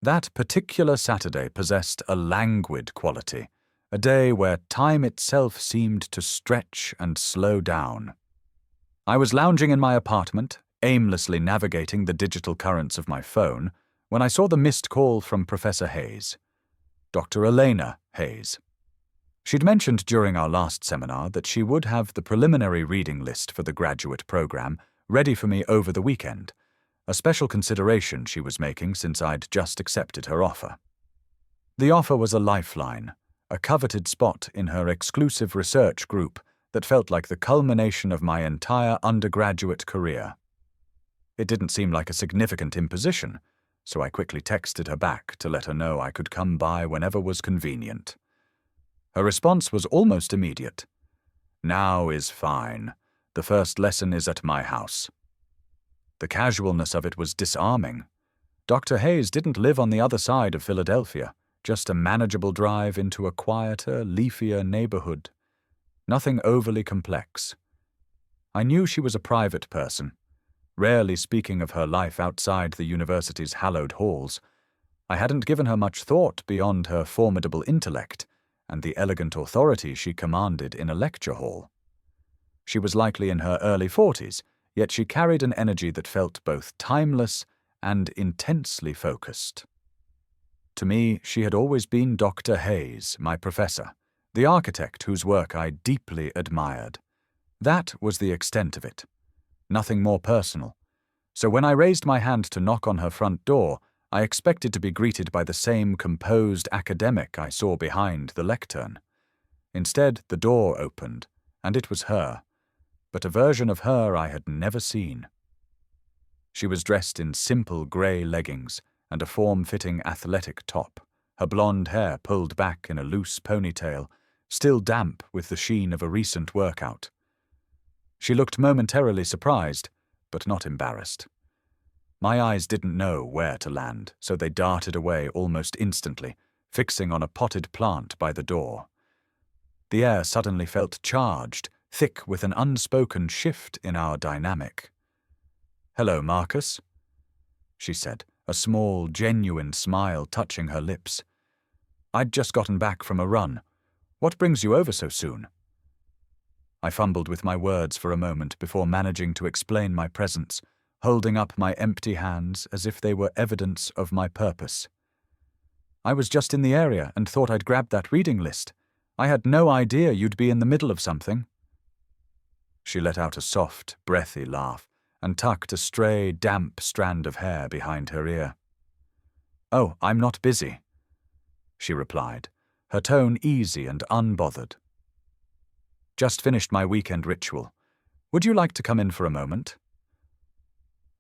That particular Saturday possessed a languid quality, a day where time itself seemed to stretch and slow down. I was lounging in my apartment, aimlessly navigating the digital currents of my phone, when I saw the missed call from Professor Hayes. Dr. Elena Hayes. She'd mentioned during our last seminar that she would have the preliminary reading list for the graduate program ready for me over the weekend, a special consideration she was making since I'd just accepted her offer. The offer was a lifeline, a coveted spot in her exclusive research group that felt like the culmination of my entire undergraduate career. It didn't seem like a significant imposition, so I quickly texted her back to let her know I could come by whenever was convenient. Her response was almost immediate. "Now is fine. The first lesson is at my house." The casualness of it was disarming. Dr. Hayes didn't live on the other side of Philadelphia, just a manageable drive into a quieter, leafier neighborhood. Nothing overly complex. I knew she was a private person, rarely speaking of her life outside the university's hallowed halls. I hadn't given her much thought beyond her formidable intellect and the elegant authority she commanded in a lecture hall. She was likely in her early 40s, yet she carried an energy that felt both timeless and intensely focused. To me, she had always been Dr. Hayes, my professor, the architect whose work I deeply admired. That was the extent of it. Nothing more personal. So when I raised my hand to knock on her front door, I expected to be greeted by the same composed academic I saw behind the lectern. Instead, the door opened, and it was her, but a version of her I had never seen. She was dressed in simple grey leggings and a form-fitting athletic top, her blonde hair pulled back in a loose ponytail, still damp with the sheen of a recent workout. She looked momentarily surprised, but not embarrassed. My eyes didn't know where to land, so they darted away almost instantly, fixing on a potted plant by the door. The air suddenly felt charged, thick with an unspoken shift in our dynamic. "Hello, Marcus," she said, a small, genuine smile touching her lips. "I'd just gotten back from a run. What brings you over so soon?" I fumbled with my words for a moment before managing to explain my presence, holding up my empty hands as if they were evidence of my purpose. "I was just in the area and thought I'd grab that reading list. I had no idea you'd be in the middle of something." She let out a soft, breathy laugh and tucked a stray, damp strand of hair behind her ear. "Oh, I'm not busy," she replied, her tone easy and unbothered. "Just finished my weekend ritual. Would you like to come in for a moment?"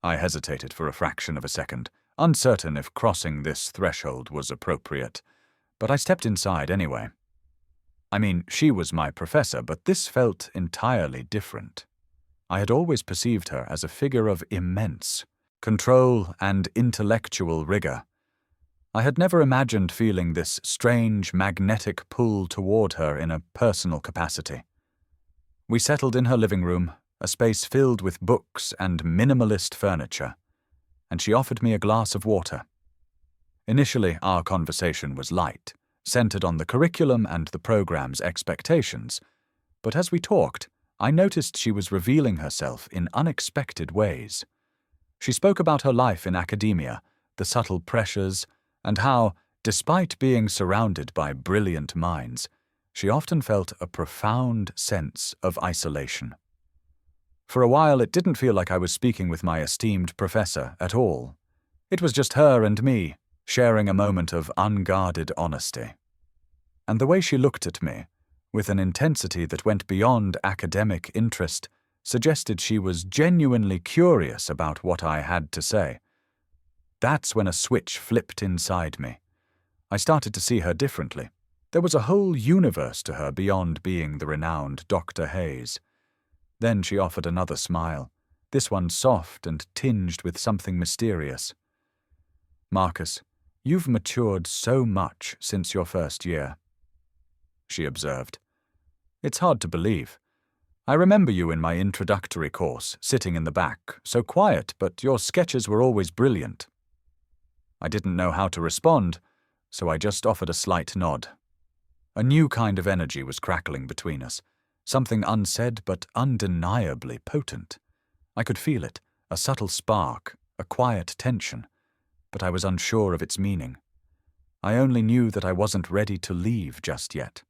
I hesitated for a fraction of a second, uncertain if crossing this threshold was appropriate, but I stepped inside anyway. I mean, she was my professor, but this felt entirely different. I had always perceived her as a figure of immense control and intellectual rigor. I had never imagined feeling this strange magnetic pull toward her in a personal capacity. We settled in her living room, a space filled with books and minimalist furniture, and she offered me a glass of water. Initially, our conversation was light, centered on the curriculum and the program's expectations, but as we talked, I noticed she was revealing herself in unexpected ways. She spoke about her life in academia, the subtle pressures, and how, despite being surrounded by brilliant minds, she often felt a profound sense of isolation. For a while, it didn't feel like I was speaking with my esteemed professor at all. It was just her and me, sharing a moment of unguarded honesty. And the way she looked at me, with an intensity that went beyond academic interest, suggested she was genuinely curious about what I had to say. That's when a switch flipped inside me. I started to see her differently. There was a whole universe to her beyond being the renowned Dr. Hayes. Then she offered another smile, this one soft and tinged with something mysterious. "Marcus, you've matured so much since your first year," she observed. "It's hard to believe. I remember you in my introductory course, sitting in the back, so quiet, but your sketches were always brilliant." I didn't know how to respond, so I just offered a slight nod. A new kind of energy was crackling between us, something unsaid but undeniably potent. I could feel it, a subtle spark, a quiet tension, but I was unsure of its meaning. I only knew that I wasn't ready to leave just yet.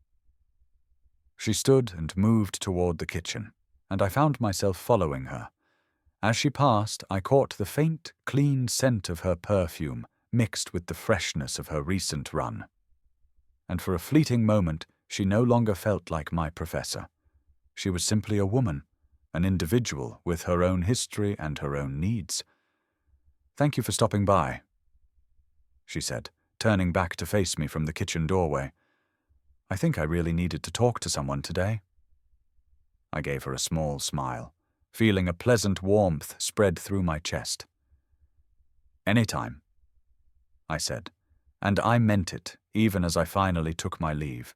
She stood and moved toward the kitchen, and I found myself following her. As she passed, I caught the faint, clean scent of her perfume mixed with the freshness of her recent run. And for a fleeting moment, she no longer felt like my professor. She was simply a woman, an individual with her own history and her own needs. "Thank you for stopping by," she said, turning back to face me from the kitchen doorway. "I think I really needed to talk to someone today." I gave her a small smile, feeling a pleasant warmth spread through my chest. "Anytime," I said, and I meant it, even as I finally took my leave.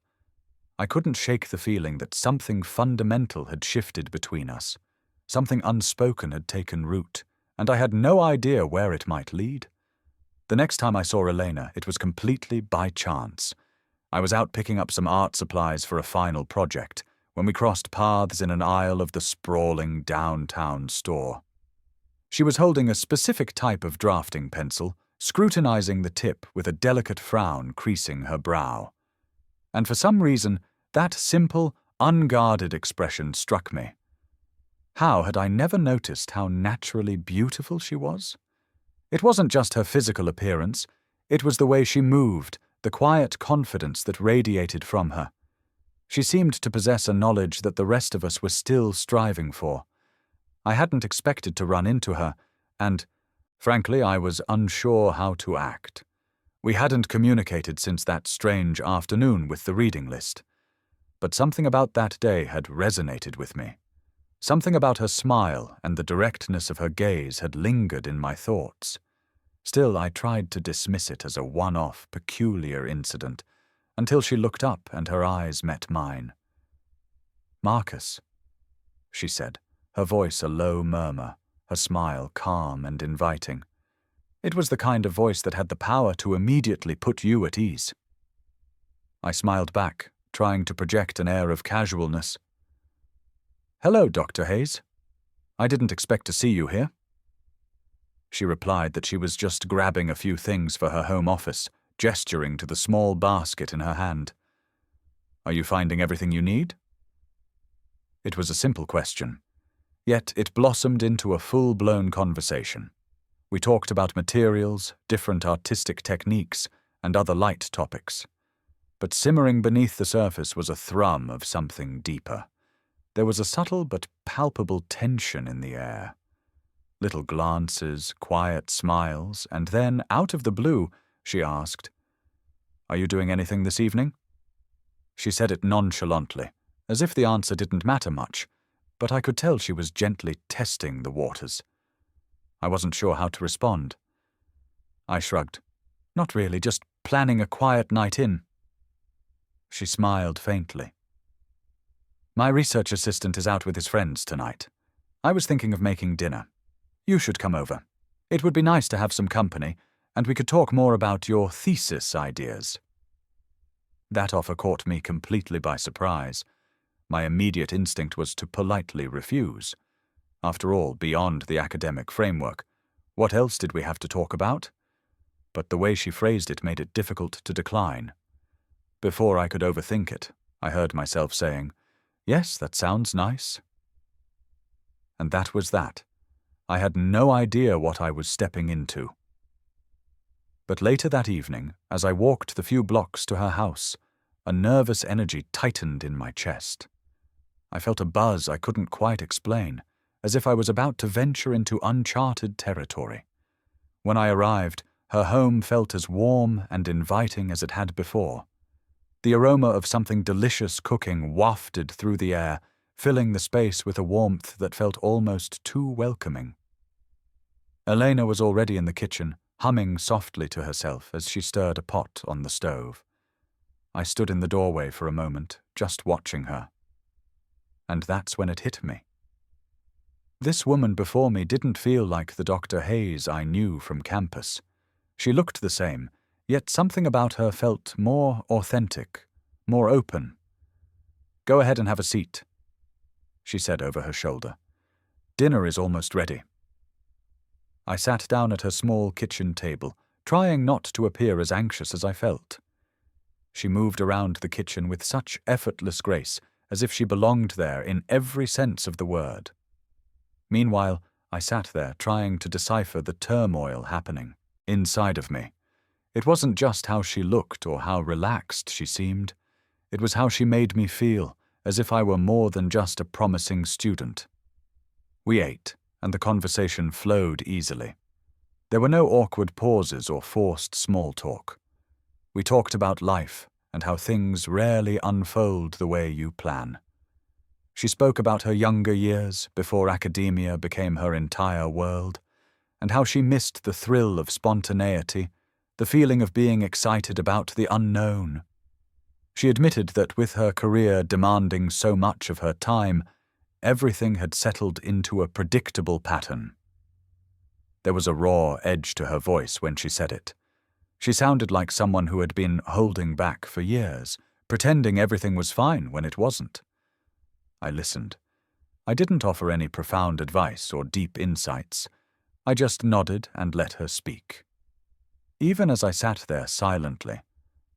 I couldn't shake the feeling that something fundamental had shifted between us. Something unspoken had taken root, and I had no idea where it might lead. The next time I saw Elena, it was completely by chance. I was out picking up some art supplies for a final project when we crossed paths in an aisle of the sprawling downtown store. She was holding a specific type of drafting pencil, scrutinizing the tip with a delicate frown creasing her brow. And for some reason, that simple, unguarded expression struck me. How had I never noticed how naturally beautiful she was? It wasn't just her physical appearance, it was the way she moved, the quiet confidence that radiated from her. She seemed to possess a knowledge that the rest of us were still striving for. I hadn't expected to run into her, and, frankly, I was unsure how to act. We hadn't communicated since that strange afternoon with the reading list. But something about that day had resonated with me. Something about her smile and the directness of her gaze had lingered in my thoughts. Still, I tried to dismiss it as a one-off, peculiar incident, until she looked up and her eyes met mine. "Marcus," she said, her voice a low murmur, her smile calm and inviting. It was the kind of voice that had the power to immediately put you at ease. I smiled back, trying to project an air of casualness. "Hello, Dr. Hayes. I didn't expect to see you here." She replied that she was just grabbing a few things for her home office, gesturing to the small basket in her hand. "Are you finding everything you need?" It was a simple question, yet it blossomed into a full-blown conversation. We talked about materials, different artistic techniques, and other light topics. But simmering beneath the surface was a thrum of something deeper. There was a subtle but palpable tension in the air. Little glances, quiet smiles, and then, out of the blue, she asked, "Are you doing anything this evening?" She said it nonchalantly, as if the answer didn't matter much, but I could tell she was gently testing the waters. I wasn't sure how to respond. I shrugged. "Not really, just planning a quiet night in." She smiled faintly. "My research assistant is out with his friends tonight. I was thinking of making dinner. You should come over. It would be nice to have some company, and we could talk more about your thesis ideas." That offer caught me completely by surprise. My immediate instinct was to politely refuse. After all, beyond the academic framework, what else did we have to talk about? But the way she phrased it made it difficult to decline. Before I could overthink it, I heard myself saying, "Yes, that sounds nice." And that was that. I had no idea what I was stepping into. But later that evening, as I walked the few blocks to her house, a nervous energy tightened in my chest. I felt a buzz I couldn't quite explain, as if I was about to venture into uncharted territory. When I arrived, her home felt as warm and inviting as it had before. The aroma of something delicious cooking wafted through the air, filling the space with a warmth that felt almost too welcoming. Elena was already in the kitchen, humming softly to herself as she stirred a pot on the stove. I stood in the doorway for a moment, just watching her. And that's when it hit me. This woman before me didn't feel like the Dr. Hayes I knew from campus. She looked the same, yet something about her felt more authentic, more open. "Go ahead and have a seat," she said over her shoulder. "Dinner is almost ready." I sat down at her small kitchen table, trying not to appear as anxious as I felt. She moved around the kitchen with such effortless grace, as if she belonged there in every sense of the word. Meanwhile, I sat there trying to decipher the turmoil happening inside of me. It wasn't just how she looked or how relaxed she seemed. It was how she made me feel, as if I were more than just a promising student. We ate, and the conversation flowed easily. There were no awkward pauses or forced small talk. We talked about life and how things rarely unfold the way you plan. She spoke about her younger years before academia became her entire world, and how she missed the thrill of spontaneity, the feeling of being excited about the unknown. She admitted that with her career demanding so much of her time, everything had settled into a predictable pattern. There was a raw edge to her voice when she said it. She sounded like someone who had been holding back for years, pretending everything was fine when it wasn't. I listened. I didn't offer any profound advice or deep insights. I just nodded and let her speak. Even as I sat there silently,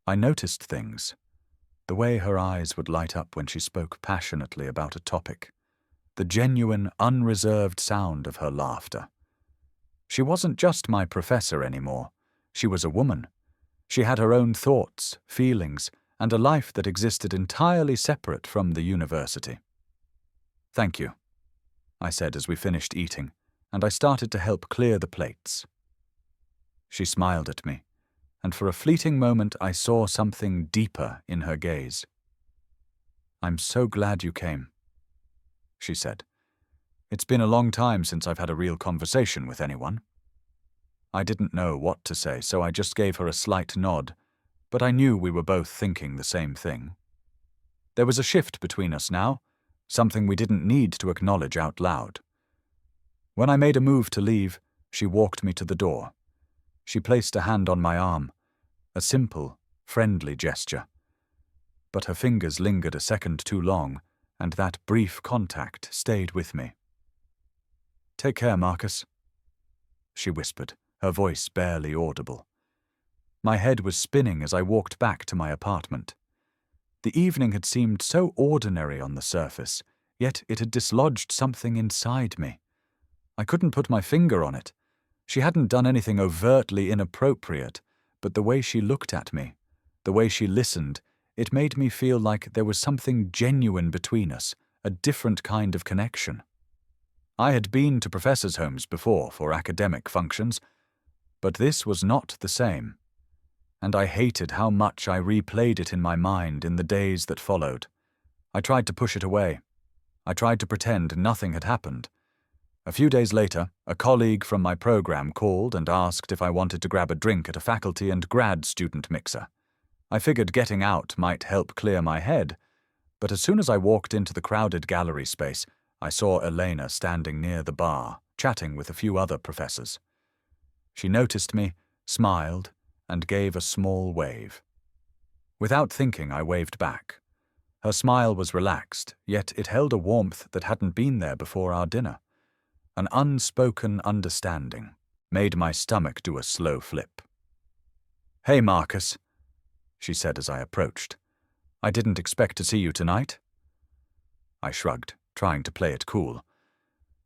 I noticed things. The way her eyes would light up when she spoke passionately about a topic. The genuine, unreserved sound of her laughter. She wasn't just my professor anymore. She was a woman. She had her own thoughts, feelings, and a life that existed entirely separate from the university. "Thank you," I said as we finished eating, and I started to help clear the plates. She smiled at me, and for a fleeting moment I saw something deeper in her gaze. "I'm so glad you came," she said. "It's been a long time since I've had a real conversation with anyone." I didn't know what to say, so I just gave her a slight nod, but I knew we were both thinking the same thing. There was a shift between us now, something we didn't need to acknowledge out loud. When I made a move to leave, she walked me to the door. She placed a hand on my arm, a simple, friendly gesture. But her fingers lingered a second too long, and that brief contact stayed with me. "Take care, Marcus," she whispered, her voice barely audible. My head was spinning as I walked back to my apartment. The evening had seemed so ordinary on the surface, yet it had dislodged something inside me. I couldn't put my finger on it. She hadn't done anything overtly inappropriate, but the way she looked at me, the way she listened, it made me feel like there was something genuine between us, a different kind of connection. I had been to professors' homes before for academic functions, but this was not the same, and I hated how much I replayed it in my mind in the days that followed. I tried to push it away. I tried to pretend nothing had happened. A few days later, a colleague from my program called and asked if I wanted to grab a drink at a faculty and grad student mixer. I figured getting out might help clear my head, but as soon as I walked into the crowded gallery space, I saw Elena standing near the bar, chatting with a few other professors. She noticed me, smiled, and gave a small wave. Without thinking, I waved back. Her smile was relaxed, yet it held a warmth that hadn't been there before our dinner. An unspoken understanding made my stomach do a slow flip. "Hey, Marcus," she said as I approached. "I didn't expect to see you tonight." I shrugged, trying to play it cool.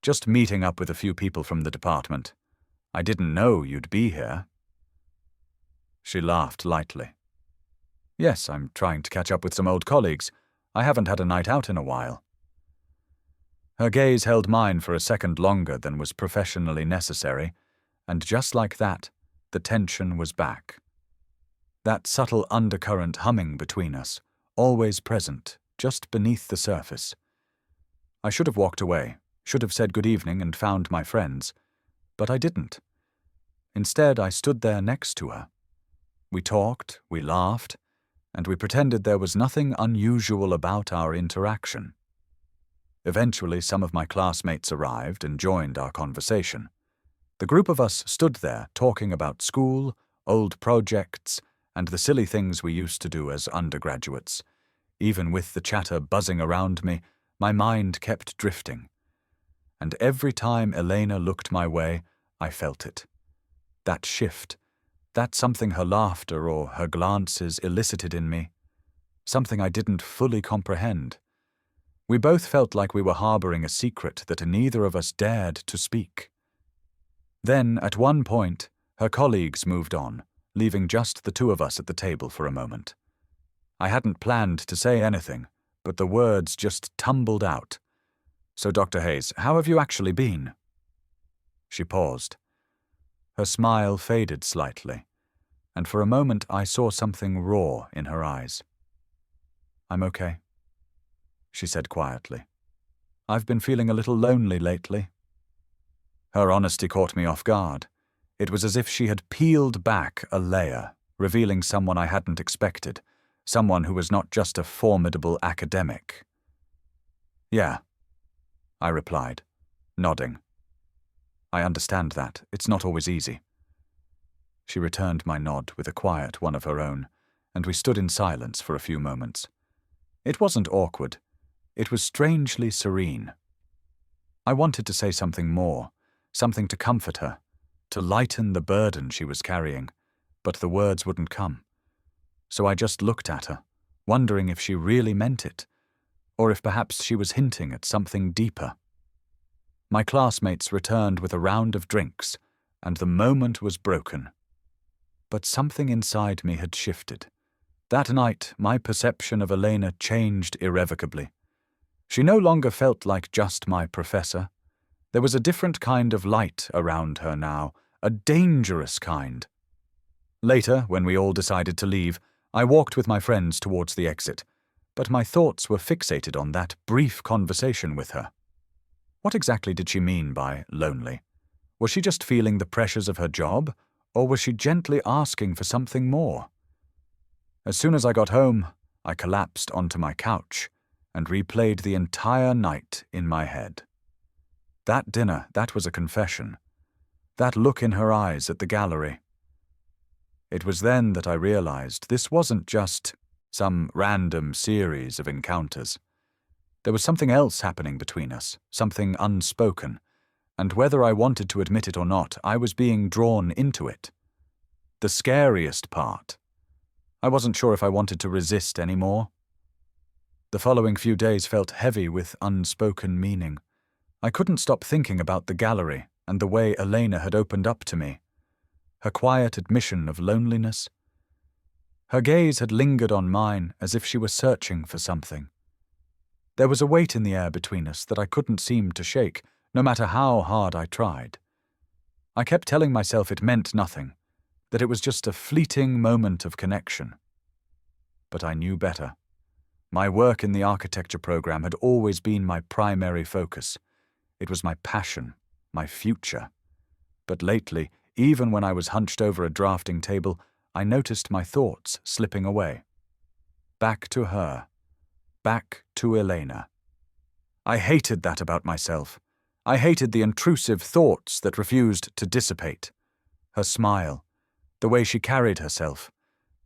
"Just meeting up with a few people from the department. I didn't know you'd be here." She laughed lightly. "Yes, I'm trying to catch up with some old colleagues. I haven't had a night out in a while." Her gaze held mine for a second longer than was professionally necessary, and just like that, the tension was back. That subtle undercurrent humming between us, always present, just beneath the surface. I should have walked away, should have said good evening and found my friends, but I didn't. Instead, I stood there next to her. We talked, we laughed, and we pretended there was nothing unusual about our interaction. Eventually, some of my classmates arrived and joined our conversation. The group of us stood there talking about school, old projects, and the silly things we used to do as undergraduates. Even with the chatter buzzing around me, my mind kept drifting. And every time Elena looked my way, I felt it. That shift, that something her laughter or her glances elicited in me, something I didn't fully comprehend. We both felt like we were harboring a secret that neither of us dared to speak. Then, at one point, her colleagues moved on, leaving just the two of us at the table for a moment. I hadn't planned to say anything, but the words just tumbled out. "So, Dr. Hayes, how have you actually been?" She paused. Her smile faded slightly, and for a moment I saw something raw in her eyes. "I'm okay," she said quietly. "I've been feeling a little lonely lately." Her honesty caught me off guard. It was as if she had peeled back a layer, revealing someone I hadn't expected, someone who was not just a formidable academic. "Yeah," I replied, nodding. "I understand that. It's not always easy." She returned my nod with a quiet one of her own, and we stood in silence for a few moments. It wasn't awkward. It was strangely serene. I wanted to say something more, something to comfort her, to lighten the burden she was carrying, but the words wouldn't come. So I just looked at her, wondering if she really meant it, or if perhaps she was hinting at something deeper. My classmates returned with a round of drinks, and the moment was broken. But something inside me had shifted. That night, my perception of Elena changed irrevocably. She no longer felt like just my professor. There was a different kind of light around her now, a dangerous kind. Later, when we all decided to leave, I walked with my friends towards the exit, but my thoughts were fixated on that brief conversation with her. What exactly did she mean by lonely? Was she just feeling the pressures of her job, or was she gently asking for something more? As soon as I got home, I collapsed onto my couch and replayed the entire night in my head. That dinner, that was a confession. That look in her eyes at the gallery. It was then that I realized this wasn't just some random series of encounters. There was something else happening between us, something unspoken, and whether I wanted to admit it or not, I was being drawn into it. The scariest part. I wasn't sure if I wanted to resist anymore. The following few days felt heavy with unspoken meaning. I couldn't stop thinking about the gallery and the way Elena had opened up to me. Her quiet admission of loneliness. Her gaze had lingered on mine as if she were searching for something. There was a weight in the air between us that I couldn't seem to shake, no matter how hard I tried. I kept telling myself it meant nothing, that it was just a fleeting moment of connection. But I knew better. My work in the architecture program had always been my primary focus. It was my passion, my future. But lately, even when I was hunched over a drafting table, I noticed my thoughts slipping away. Back to her. Back to Elena. I hated that about myself. I hated the intrusive thoughts that refused to dissipate. Her smile, the way she carried herself.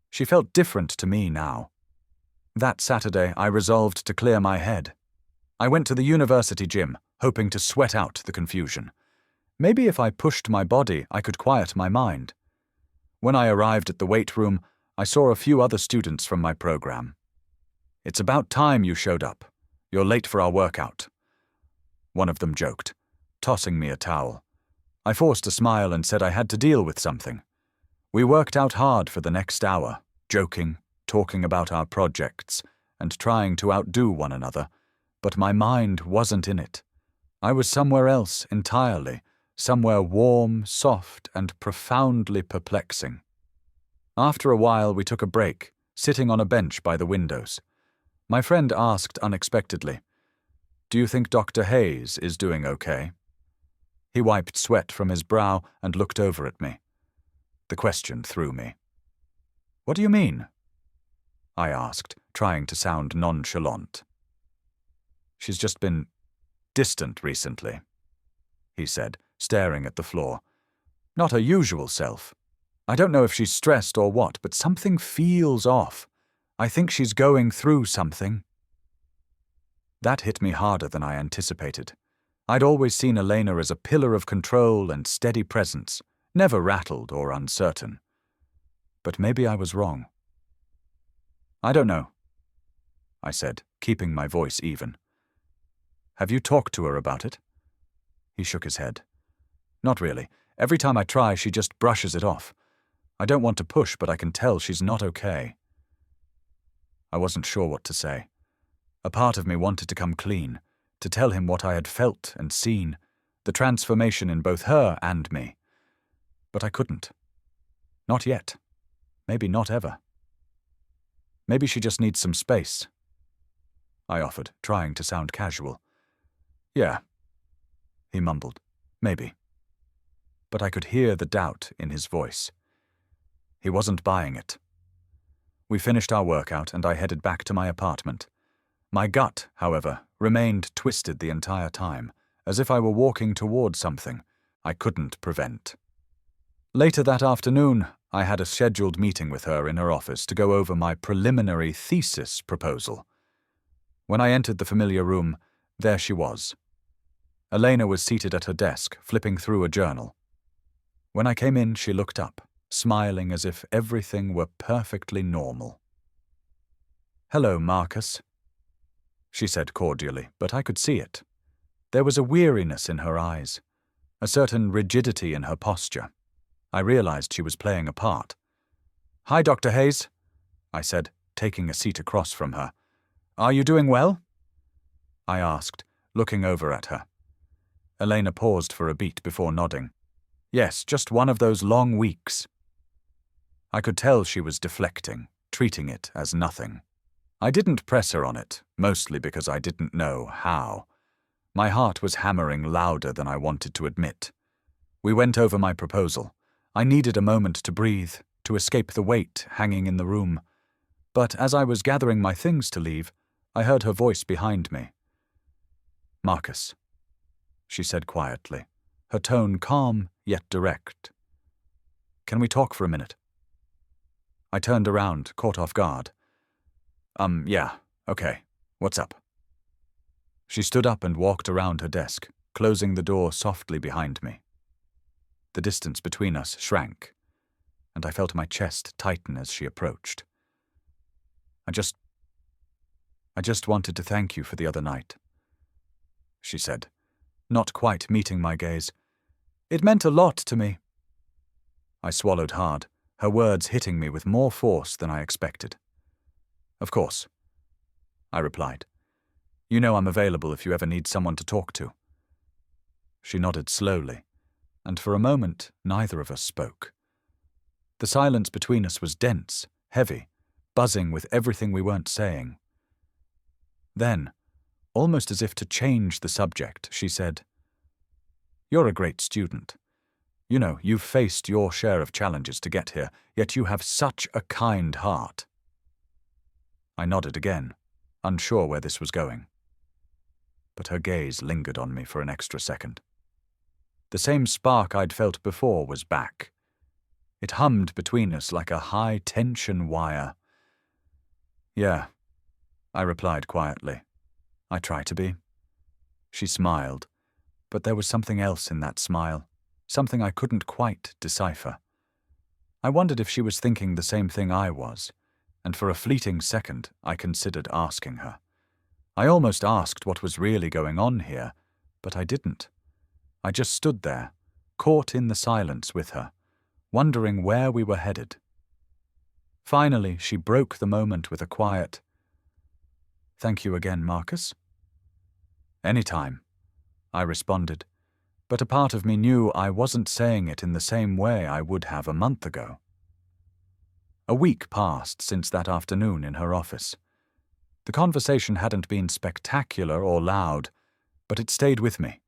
She felt different to me now. That Saturday, I resolved to clear my head. I went to the university gym, hoping to sweat out the confusion. Maybe if I pushed my body, I could quiet my mind. When I arrived at the weight room, I saw a few other students from my program. "It's about time you showed up. You're late for our workout," one of them joked, tossing me a towel. I forced a smile and said I had to deal with something. We worked out hard for the next hour, joking, talking about our projects, and trying to outdo one another, but my mind wasn't in it. I was somewhere else entirely, somewhere warm, soft, and profoundly perplexing. After a while, we took a break, sitting on a bench by the windows. My friend asked unexpectedly, "Do you think Dr. Hayes is doing okay?" He wiped sweat from his brow and looked over at me. The question threw me. "What do you mean?" I asked, trying to sound nonchalant. "She's just been distant recently," he said, staring at the floor. "Not her usual self." I don't know if she's stressed or what, but something feels off. I think she's going through something." That hit me harder than I anticipated. I'd always seen Elena as a pillar of control and steady presence, never rattled or uncertain. But maybe I was wrong. "I don't know," I said, keeping my voice even. "Have you talked to her about it?" He shook his head. "Not really. Every time I try, she just brushes it off. I don't want to push, but I can tell she's not okay." I wasn't sure what to say. A part of me wanted to come clean, to tell him what I had felt and seen, the transformation in both her and me. But I couldn't. Not yet. Maybe not ever. "Maybe she just needs some space," I offered, trying to sound casual. "Yeah," he mumbled. "Maybe." But I could hear the doubt in his voice. He wasn't buying it. We finished our workout and I headed back to my apartment. My gut, however, remained twisted the entire time, as if I were walking toward something I couldn't prevent. Later that afternoon, I had a scheduled meeting with her in her office to go over my preliminary thesis proposal. When I entered the familiar room, there she was. Elena was seated at her desk, flipping through a journal. When I came in, she looked up, smiling as if everything were perfectly normal. "Hello, Marcus," she said cordially, but I could see it. There was a weariness in her eyes, a certain rigidity in her posture. I realized she was playing a part. "Hi, Dr. Hayes," I said, taking a seat across from her. "Are you doing well?" I asked, looking over at her. Elena paused for a beat before nodding. "Yes, just one of those long weeks." I could tell she was deflecting, treating it as nothing. I didn't press her on it, mostly because I didn't know how. My heart was hammering louder than I wanted to admit. We went over my proposal. I needed a moment to breathe, to escape the weight hanging in the room. But as I was gathering my things to leave, I heard her voice behind me. "Marcus," she said quietly, her tone calm yet direct. "Can we talk for a minute?" I turned around, caught off guard. Yeah, okay. What's up?" She stood up and walked around her desk, closing the door softly behind me. The distance between us shrank, and I felt my chest tighten as she approached. I just wanted to thank you for the other night," she said, not quite meeting my gaze. "It meant a lot to me." I swallowed hard, her words hitting me with more force than I expected. "Of course," I replied. "You know I'm available if you ever need someone to talk to." She nodded slowly, and for a moment neither of us spoke. The silence between us was dense, heavy, buzzing with everything we weren't saying. Then, almost as if to change the subject, she said, "You're a great student. You know, you've faced your share of challenges to get here, yet you have such a kind heart." I nodded again, unsure where this was going. But her gaze lingered on me for an extra second. The same spark I'd felt before was back. It hummed between us like a high-tension wire. "Yeah," I replied quietly. "I try to be." She smiled, but there was something else in that smile, something I couldn't quite decipher. I wondered if she was thinking the same thing I was, and for a fleeting second I considered asking her. I almost asked what was really going on here, but I didn't. I just stood there, caught in the silence with her, wondering where we were headed. Finally, she broke the moment with a quiet, "Thank you again, Marcus." "Anytime," I responded, but a part of me knew I wasn't saying it in the same way I would have a month ago. A week passed since that afternoon in her office. The conversation hadn't been spectacular or loud, but it stayed with me.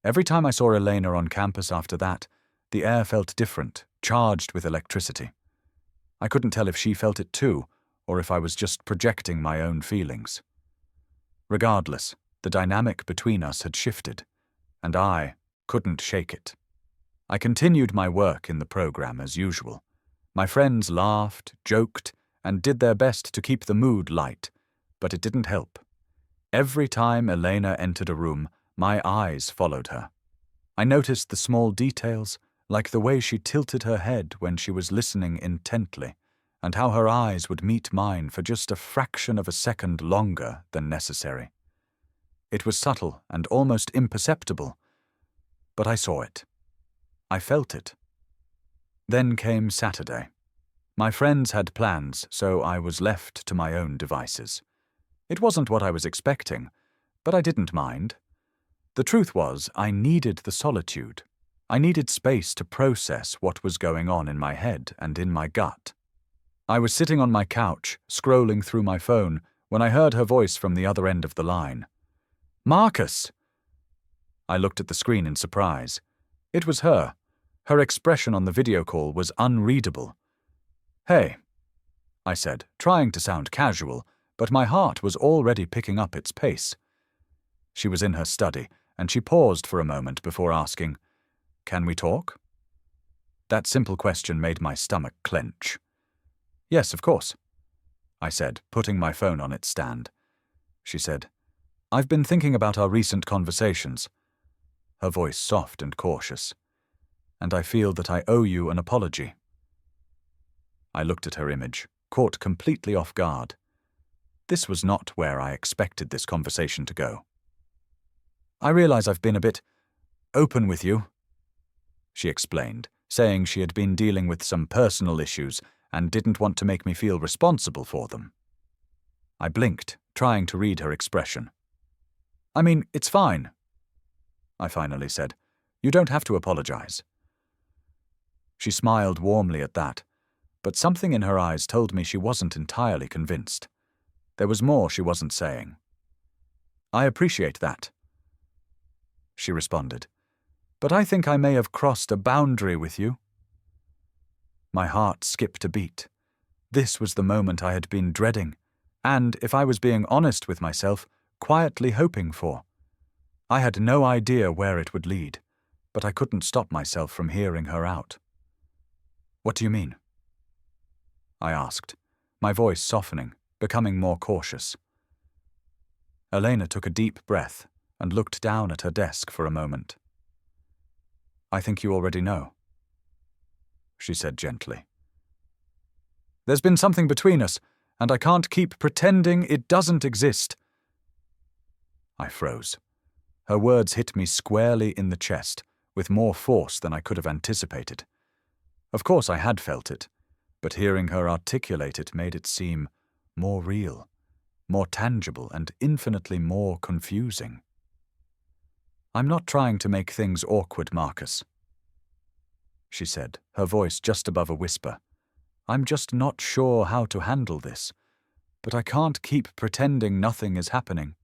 Every time I saw Elena on campus after that, the air felt different, charged with electricity. I couldn't tell if she felt it too, or if I was just projecting my own feelings. Regardless, the dynamic between us had shifted, and I couldn't shake it. I continued my work in the program as usual, My friends laughed, joked, and did their best to keep the mood light, but it didn't help. Every time Elena entered a room, my eyes followed her. I noticed the small details, like the way she tilted her head when she was listening intently, and how her eyes would meet mine for just a fraction of a second longer than necessary. It was subtle and almost imperceptible, but I saw it. I felt it. Then came Saturday. My friends had plans, so I was left to my own devices. It wasn't what I was expecting, but I didn't mind. The truth was, I needed the solitude. I needed space to process what was going on in my head and in my gut. I was sitting on my couch, scrolling through my phone, when I heard her voice from the other end of the line. "Marcus!" I looked at the screen in surprise. It was her. Her expression on the video call was unreadable. "Hey," I said, trying to sound casual, but my heart was already picking up its pace. She was in her study, and she paused for a moment before asking, "Can we talk?" That simple question made my stomach clench. "Yes, of course," I said, putting my phone on its stand. She said, "I've been thinking about our recent conversations," her voice soft and cautious, "and I feel that I owe you an apology." I looked at her image, caught completely off guard. This was not where I expected this conversation to go. "I realize I've been a bit open with you," she explained, saying she had been dealing with some personal issues and didn't want to make me feel responsible for them. I blinked, trying to read her expression. "I mean, it's fine," I finally said. "You don't have to apologize." She smiled warmly at that, but something in her eyes told me she wasn't entirely convinced. There was more she wasn't saying. "I appreciate that," she responded, "but I think I may have crossed a boundary with you." My heart skipped a beat. This was the moment I had been dreading, and, if I was being honest with myself, quietly hoping for. I had no idea where it would lead, but I couldn't stop myself from hearing her out. "What do you mean?" I asked, my voice softening, becoming more cautious. Elena took a deep breath and looked down at her desk for a moment. "I think you already know," she said gently. "There's been something between us, and I can't keep pretending it doesn't exist." I froze. Her words hit me squarely in the chest, with more force than I could have anticipated. Of course I had felt it, but hearing her articulate it made it seem more real, more tangible, and infinitely more confusing. "I'm not trying to make things awkward, Marcus," she said, her voice just above a whisper. "I'm just not sure how to handle this, but I can't keep pretending nothing is happening."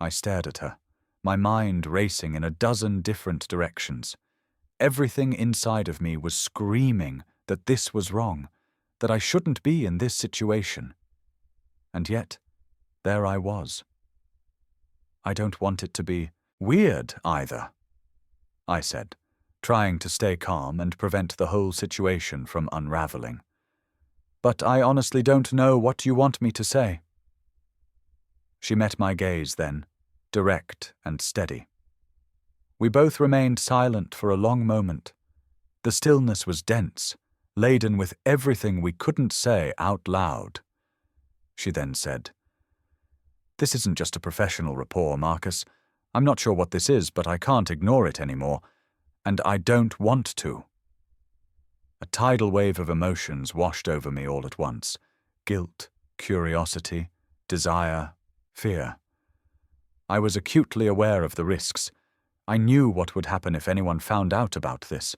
I stared at her, my mind racing in a dozen different directions. Everything inside of me was screaming that this was wrong, that I shouldn't be in this situation. And yet, there I was. "I don't want it to be weird either," I said, trying to stay calm and prevent the whole situation from unraveling. "But I honestly don't know what you want me to say." She met my gaze then, direct and steady. We both remained silent for a long moment. The stillness was dense, laden with everything we couldn't say out loud. She then said, "This isn't just a professional rapport, Marcus. I'm not sure what this is, but I can't ignore it anymore, and I don't want to." A tidal wave of emotions washed over me all at once. Guilt, curiosity, desire, fear. I was acutely aware of the risks. I knew what would happen if anyone found out about this,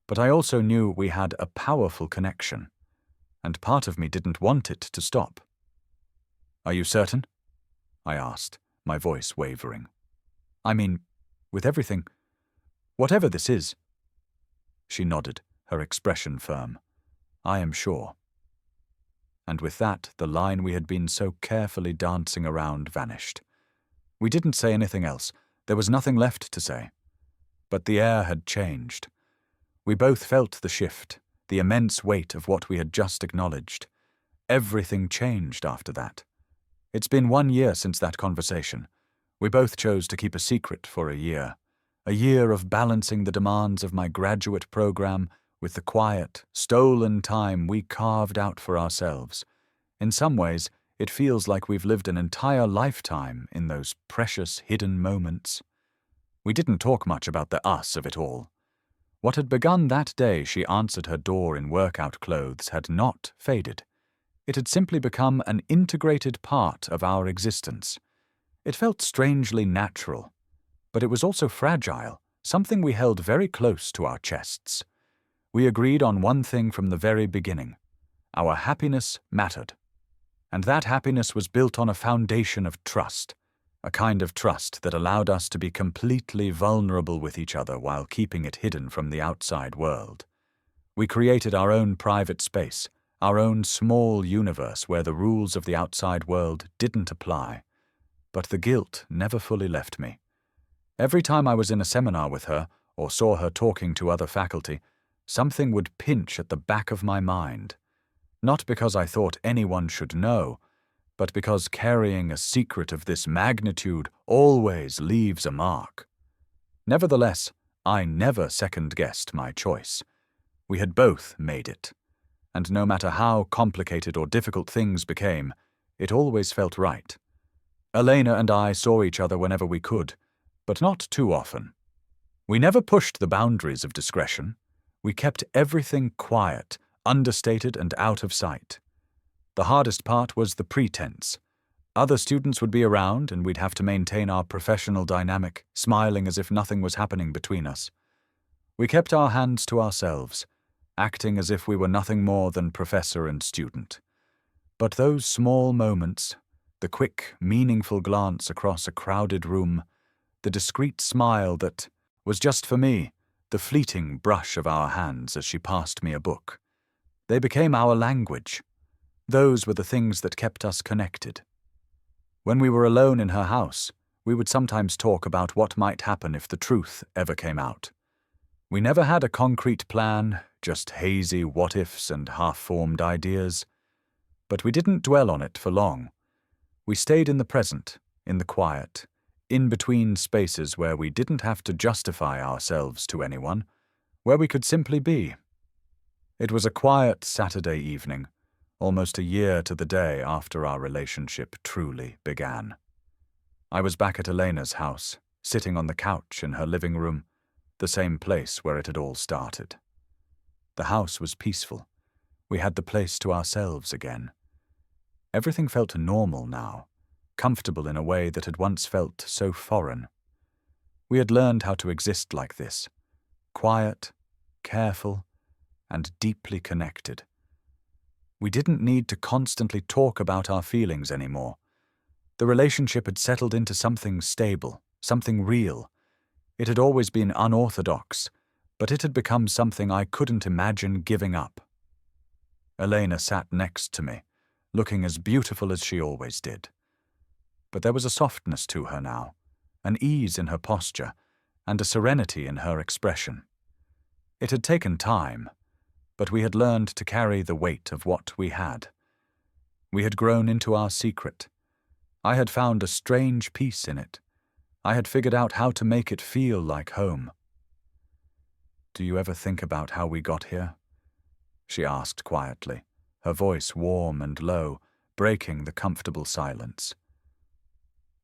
but I also knew we had a powerful connection, and part of me didn't want it to stop. "Are you certain?" I asked, my voice wavering. "I mean, with everything, whatever this is." She nodded, her expression firm. "I am sure." And with that, the line we had been so carefully dancing around vanished. We didn't say anything else. There was nothing left to say. But the air had changed. We both felt the shift, the immense weight of what we had just acknowledged. Everything changed after that. It's been 1 year since that conversation. We both chose to keep a secret for a year of balancing the demands of my graduate program with the quiet, stolen time we carved out for ourselves. In some ways, it feels like we've lived an entire lifetime in those precious hidden moments. We didn't talk much about the us of it all. What had begun that day she answered her door in workout clothes had not faded. It had simply become an integrated part of our existence. It felt strangely natural, but it was also fragile, something we held very close to our chests. We agreed on one thing from the very beginning. Our happiness mattered. And that happiness was built on a foundation of trust, a kind of trust that allowed us to be completely vulnerable with each other while keeping it hidden from the outside world. We created our own private space, our own small universe where the rules of the outside world didn't apply. But the guilt never fully left me. Every time I was in a seminar with her or saw her talking to other faculty, something would pinch at the back of my mind. Not because I thought anyone should know, but because carrying a secret of this magnitude always leaves a mark. Nevertheless, I never second-guessed my choice. We had both made it. And no matter how complicated or difficult things became, it always felt right. Elena and I saw each other whenever we could, but not too often. We never pushed the boundaries of discretion. We kept everything quiet, understated and out of sight. The hardest part was the pretense. Other students would be around and we'd have to maintain our professional dynamic, smiling as if nothing was happening between us. We kept our hands to ourselves, acting as if we were nothing more than professor and student. But those small moments, the quick, meaningful glance across a crowded room, the discreet smile that was just for me, the fleeting brush of our hands as she passed me a book. They became our language. Those were the things that kept us connected. When we were alone in her house, we would sometimes talk about what might happen if the truth ever came out. We never had a concrete plan, just hazy what-ifs and half-formed ideas. But we didn't dwell on it for long. We stayed in the present, in the quiet, in between spaces where we didn't have to justify ourselves to anyone, where we could simply be. It was a quiet Saturday evening, almost a year to the day after our relationship truly began. I was back at Elena's house, sitting on the couch in her living room, the same place where it had all started. The house was peaceful. We had the place to ourselves again. Everything felt normal now, comfortable in a way that had once felt so foreign. We had learned how to exist like this, quiet, careful, and deeply connected. We didn't need to constantly talk about our feelings anymore. The relationship had settled into something stable, something real. It had always been unorthodox, but it had become something I couldn't imagine giving up. Elena sat next to me, looking as beautiful as she always did. But there was a softness to her now, an ease in her posture, and a serenity in her expression. It had taken time, but we had learned to carry the weight of what we had. We had grown into our secret. I had found a strange peace in it. I had figured out how to make it feel like home. "Do you ever think about how we got here?" she asked quietly, her voice warm and low, breaking the comfortable silence.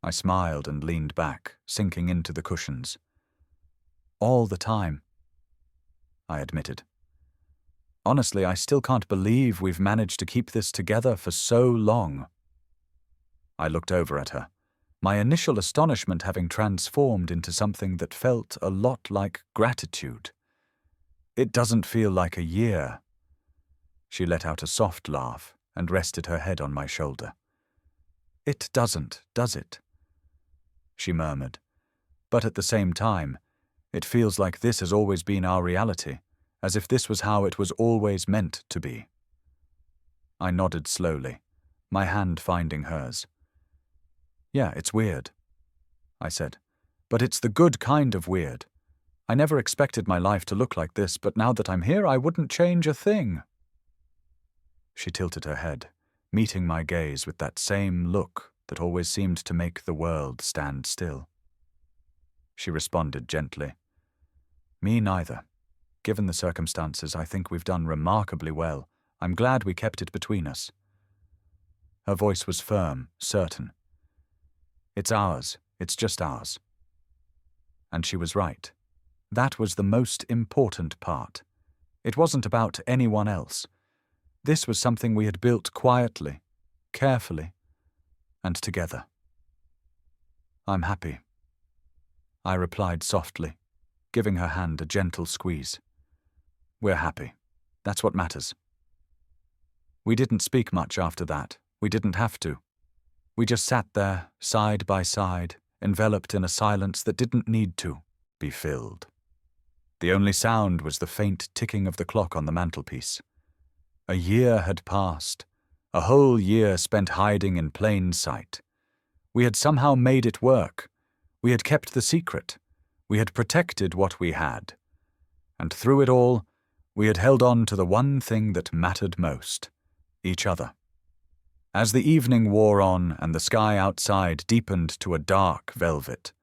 I smiled and leaned back, sinking into the cushions. "All the time," I admitted. "Honestly, I still can't believe we've managed to keep this together for so long." I looked over at her, my initial astonishment having transformed into something that felt a lot like gratitude. "It doesn't feel like a year." She let out a soft laugh and rested her head on my shoulder. "It doesn't, does it?" she murmured. "But at the same time, it feels like this has always been our reality, as if this was how it was always meant to be." I nodded slowly, my hand finding hers. "Yeah, it's weird," I said, "but it's the good kind of weird. I never expected my life to look like this, but now that I'm here, I wouldn't change a thing." She tilted her head, meeting my gaze with that same look that always seemed to make the world stand still. She responded gently, "Me neither. Given the circumstances, I think we've done remarkably well. I'm glad we kept it between us." Her voice was firm, certain. "It's ours. It's just ours." And she was right. That was the most important part. It wasn't about anyone else. This was something we had built quietly, carefully, and together. "I'm happy," I replied softly, giving her hand a gentle squeeze. "We're happy. That's what matters." We didn't speak much after that. We didn't have to. We just sat there, side by side, enveloped in a silence that didn't need to be filled. The only sound was the faint ticking of the clock on the mantelpiece. A year had passed, a whole year spent hiding in plain sight. We had somehow made it work. We had kept the secret. We had protected what we had. And through it all, we had held on to the one thing that mattered most: each other. As the evening wore on and the sky outside deepened to a dark velvet,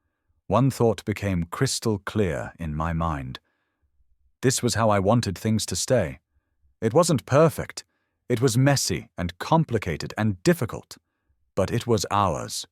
one thought became crystal clear in my mind. This was how I wanted things to stay. It wasn't perfect. It was messy and complicated and difficult, but it was ours.